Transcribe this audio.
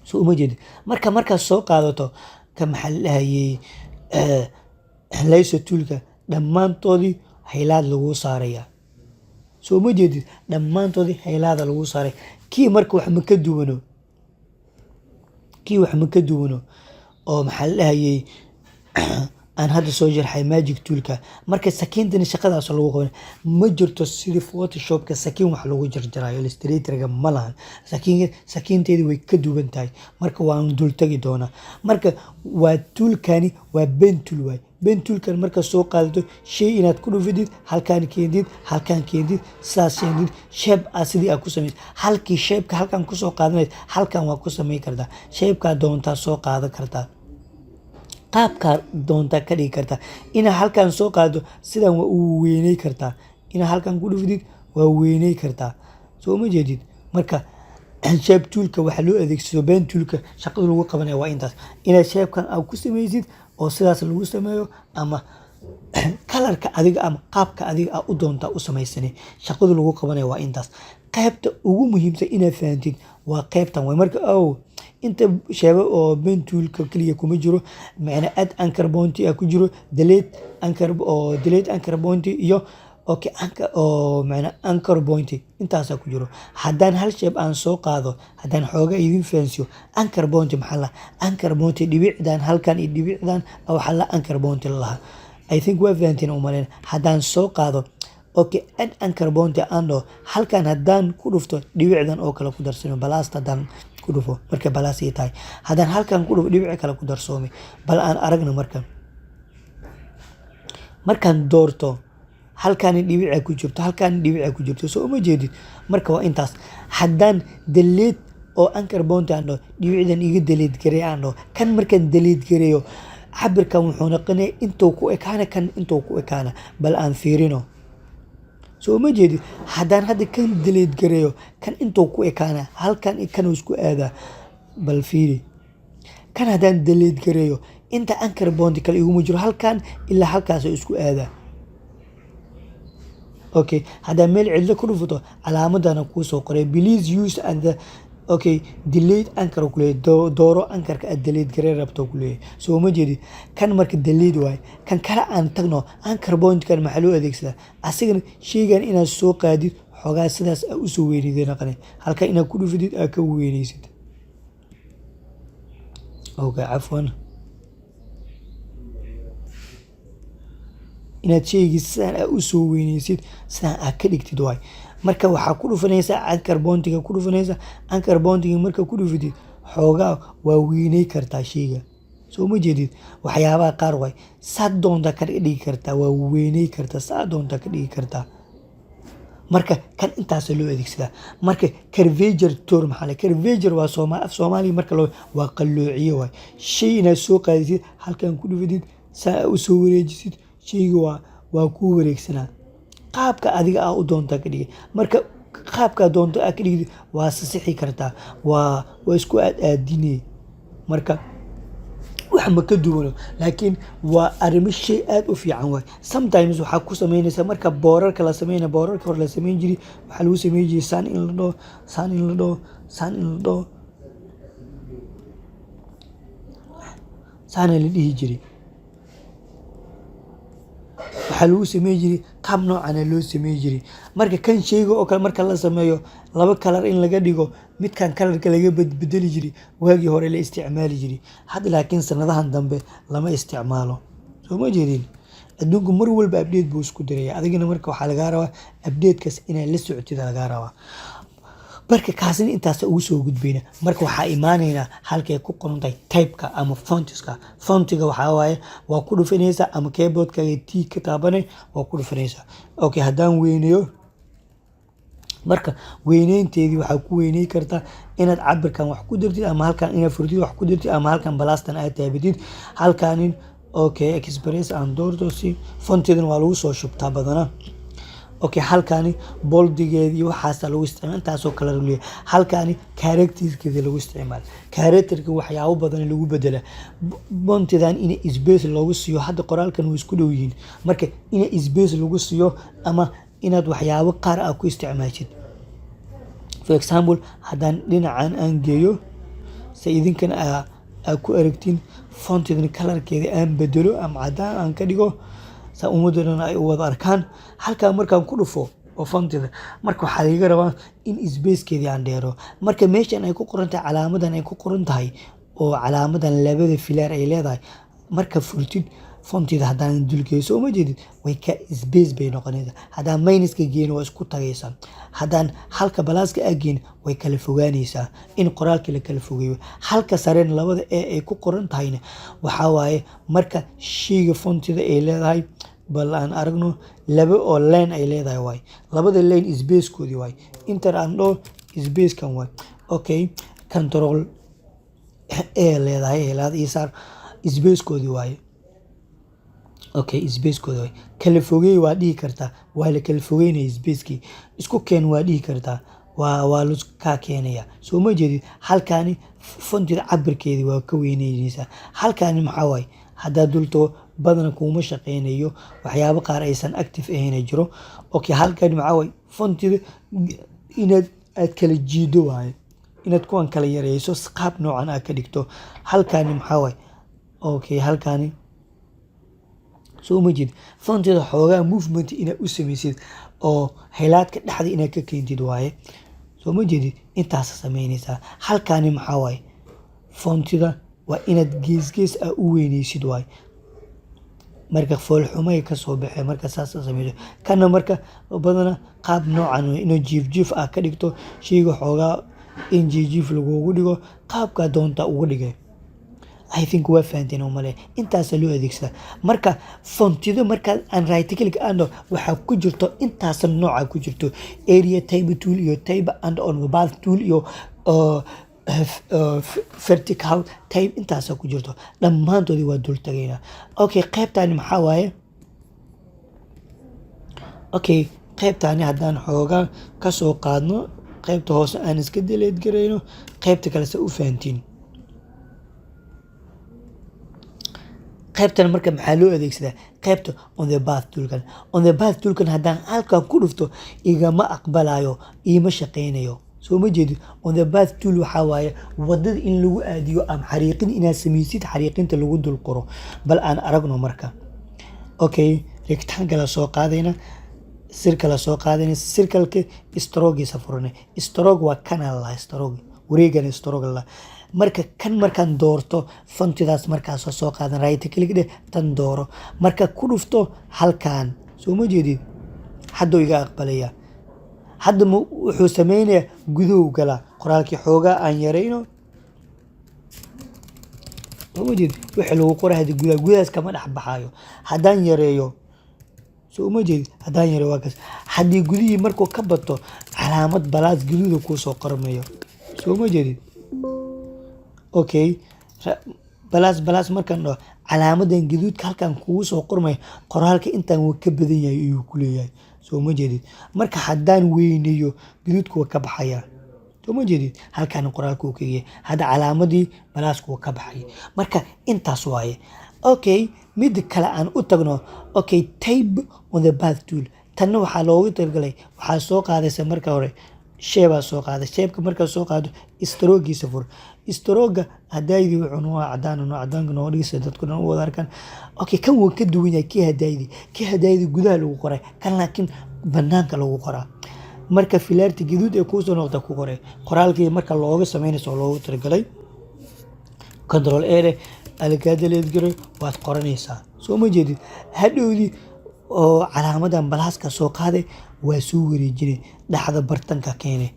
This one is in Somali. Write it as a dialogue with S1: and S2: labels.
S1: soo uma jeedid markaa soo qaadato ka maxaa la dhahayay laser toolka dhammaantoodii haylaad lagu saaraya soo uma jeedid dhammaantoodii haylaada lagu saaray kii marka wax ma ka duwano oo maxaa la dhahayay aan hadda soo jarxay magic toolka marka sakiintani shaqadaas lagu qaban ma jirto sidii photoshopka sakiin wax lagu jarjarayo illustratorga ma lahan sakiinteedii way ka duwan tahay marka waan dul tagi doonaa marka waa toolkani waa pen tool waay pen toolkan marka soo qaadato shay inaad ku dhufidid halkaan keendid sidaas keendid shape sidii aad ku sameyd halkii shape-ka halkaan kusoo qaadanayd halkaan waa ku samayn kartaa shape-kaa doontaa soo qaadan kartaa qaabkaa doontaa ka dhigi kartaa inaa halkaan soo qaado sidaan waa uu weynay kartaa inaa halkaan ku dhufdid waa weynay kartaa soo ma jeedid marka shape toolka waxaa loo adeegsado pen toolka shaqada lagu qabanaya waa intaas inaad shapekan aad ku samaysid oo sidaas lagu sameeyo ama kalarka adiga ama qaabka adiga aad u doontaa u samaysane shaqada lagu qabanaya waa intaas qaybta ugu muhiimsan inaad fahantid waa qaybtan way marka inta sheeba oo pen toolka kaliya kuma jiro macna add anchor point ku jiro delete anchor point iyo macna anchor point intaas ku jiro haddaan hal shape aan soo qaado haddaan xooga idin fahansiyo anchor point maxaa la anchor point dhibicdan halkan iyo dhibicdan waxaa la anchor point lahaa I think waa fahantiin umaleyn haddaan soo qaado add anchor point ando halkan haddaan ku dhufto dhibicdan oo kale ku darsano balaasta haddaan ku dhufo marka balaas ay tahay haddaan halkan ku dhufo dhibic kale ku darsoomay bal aan aragno markaan doorto halkaan dhibic ku jirto halkaan dhibic ku jirto soo uma jeedid marka waa intaas haddaan delete oo anchor point ando dhibicdan iga delete gareey ando kan markaan delete gareeyo cabirkan wuxuu noqonaya intuu ku ekaana bal aan fiirino soo ma jeedid haddaan hadda kan delete gareeyo kan intuu ku ekaana halkan kan isku aadaa bal fiiri kan haddaan delete gareeyo inta anchor point kale iguma jiro halkan ilaa halkaas isku aadaa haddaan meel cidlo ku dhufato calaamadana kuu soo qoray please use and delete anchor kuleeyahay dooro anchorka aad delete garee rabto kuleeyahay soo ma jeedid kan marka delete waay kan kale aan tagno anchor point kan maxaa loo adeegsadaa asigana shaygan inaad soo qaadid xoogaa sidaas aad usoo weynideen naqane halka inaad ku dhufidid aad ka weynaysid cafwan inaad shaygii sidaan aad usoo weynaysid sidaan aad ka dhigtid waay marka waxaa ku dhufanaysaa anchor point-ga ku dhufanaysaa anchor point-ga marka ku dhufidid xoogaa waa weynay kartaa shayga soo ma jeedid waxyaabaha qaar waay saad doonta ka dhigi kartaa waa weynay kartaa saad doonta ka dhigi kartaa marka kan intaas loo adeegsadaa marka curvature tool maxaa la curvature waa Soomaaliya marka waa qalloociye waay shay inaad soo qaadisid halkan ku dhufidid saa u soo wareejisid shayga waa ku wareegsanaa qaabka adiga aa u doontaa ka dhigay marka qaabka doonto aa ka dhigid waa sixi kartaa waa isku aadinay marka wax ma ka duwano laakiin waa arrimo shay aad u fiican waay sometimes waxaa ku samaynaysaa marka boorarka la sameynaya boorarka hore la sameyn jiray waxaa lagu sameyn jiray saan in la dhaho saana la dhihi jiray waxaa lagu sameyn jiray qaab noocana loo sameyn jiray marka kan shayga oo kale marka la sameeyo laba kalar in laga dhigo midkan kalarka laga bedeli jiray waagii hore la isticmaali jiray hadda laakiin sanadahan dambe lama isticmaalo soo ma jeedin adduunku mar walba update buu isku diraya adigana marka waxaa lagaa rabaa updatekaas inaad la socotid lagaa rabaa marka kaasina intaas ugu soo gudbayna marka waxaa imaanaynaa halkay ku qoran tahay type-ka ama fontiga waxaa waaye waa ku dhufanaysaa ama keyboardkaaga T ka taabanay waa ku dhufanaysaa haddaan weynayo marka weynaynteedii waxaa ku weynay kartaa inaad cabirkan wax ku dirtid ama halkan inaad furdid wax ku dirtid ama halkan balaastan aad taabatid halkanin express aan doorto si fontidan waa lagu soo shubtaa badanaa halkaani boldigeedii waxaas lagu isticmaal intaasoo kala ruliya halkaani characterkeeda lagu isticmaal characterka waxyaabo badan lagu bedela bontidan in space lagu siiyo hadda qoraalkan way isku dhow yihiin marka in space lagu siiyo ama inaad waxyaabo qaar ah ku isticmaashid for example haddaan dhinacan aan geeyo idinkan ku aragtiin fontidan kalarkeeda aan bedelo ama cadaan aan ka dhigo sa ummadda dhan ay u wada arkaan. Halkaa markaan ku dhufo oo fontida marka waxaa laga rabaa in spacekeedii aan dheero. Marka meeshan ay ku qoran tahay calaamadan ay ku qoran tahay oo calaamadan labada filaar ay leedahay marka furtid fontida haddaan dulgeyso uma jeedid way ka space bay noqonaysaa. haddaan minuska geeno waa isku tagaysaa. haddaan halka balaaska ageyn way kala fogaanaysaa in qoraalkii la kala fogeeyo. halka sareen labada ee ay ku qoran tahayna waxaa waaye marka sheyga fontida ay leedahay bal aan aragno laba oo line ay leedahay waay labada line spacekoodii waay inter aan dho spacekan waay. Okay, control leedahay helaad isaar spacekoodii waay. Okay, spacekoodii waay kala fogeey waa dhihi kartaa waa la kala fogeynaya spacekii isku keen waa dhihi kartaa waa la ka keenaya. soo ma jeedid halkaani fontida cabirkeedii waa ka weyneynaysaa. halkaani maxaa waay haddaa dulto badana kuma shaqeynayo waxyaabo qaar aysan active ahayn jiro. Okay, halkaani maxaa waay fontida inaad kala jiido waay inaad kuwan kala yareyso qaab noocan aad ka dhigto. halkaani maxaa waay okay halkaani soo ma jeed fontida xoogaa movement inaad u samaysid oo highlightka dhexda inaad ka keentid waaye. soo ma jeedid intaas sameynaysaa. halkaani maxaa waay fontida waa inaad gees u weyneysid waay marka foolxumay ka soo baxay marka saas sameeyo. kana marka badana qaab noocan inuu jiif ka dhigto sheyga xoogaa in jiif lagu dhigo qaabka doonta ugu dhigay. I think waa fahanteen oo male intaas loo adeegsada. marka fontida marka aan right click aando waxa ku jirto intaas nooca ku jirto area type tool iyo type and on the path tool iyo vertical type intaas ku jirto dhammaantoodii waa dul tagaynaa. Okay, qaybtani maxaa waaye okay qaybtani haddaan xoogaa ka soo qaadno qaybta hoose aan iska delete gareyno qaybta kale se u fahantiin. qaybtan marka maxaa loo adeegsadaa qaybta on the path toolkan haddaan halkan ku dhufto igama aqbalayo iima shaqeynayo. soo ma jeedid on the path tool waxaa waaye wadada in lagu aadiyo ama xariiqin inaad samaysid xariiqinta lagu dul qoro. bal aan aragno marka. Okay, rectangle soo qaadayna circle soo qaadayna circle-ka stroke furane stroke waa canal la stroke wareegan stroke la marka kan markaan doorto fontidaas markaas soo qaadan right click dheh tan dooro marka ku dhufto halkan. soo ma jeedid hadda iga aqbalaya hadda wuxuu sameynaya gudow gala qoraalkii xoogaa aan yareyno. soo ma jeedid wixii lagu qoray gudahaas kama dhex baxayo haddaan yareeyo. soo ma jeedid haddaan yareeyo waa kaas haddii gudihii markuu ka bato calaamad balaas guduuda kuu soo qormayo. soo ma jeedid okay balaas markaan dhaho calaamadan gaduudka halkan kugu soo qormay qoraalka intaan waa ka badan yahay ayuu ku leeyahay. soo ma jeedid marka haddaan weynayo gaduudka waa ka baxaya. soo ma jeedid halkan qoraalka uu ka yahay hadda calaamadii balaaska waa ka baxay marka intaas waaye. Okay, mid kale aan u tagno. Okay, type on the path tool tanna waxaa loogu talagalay waxaa soo qaadaysa marka hore sheebaa soo qaada sheebka markaa soo qaado strogiisa fur stroga hadaaydi wuxuu waa cadaanka noo dhigaysa dadku dhan u wada arkaan. Okay, kan wuu ka duwan yahay kii hadaaydi gudaha lagu qoray kan laakiin banaanka lagu qoraa marka filaarti gaduud ee kuusoo noqda ku qoray qoraalkii marka looga sameynayso oo loogu talagalay control a alkaadaleed garay waad qoranaysaa. soo ma jeedid hadhowdii oo calaamadan balaaska soo qaaday waa soo wareejinay dhaxda bartanka keenay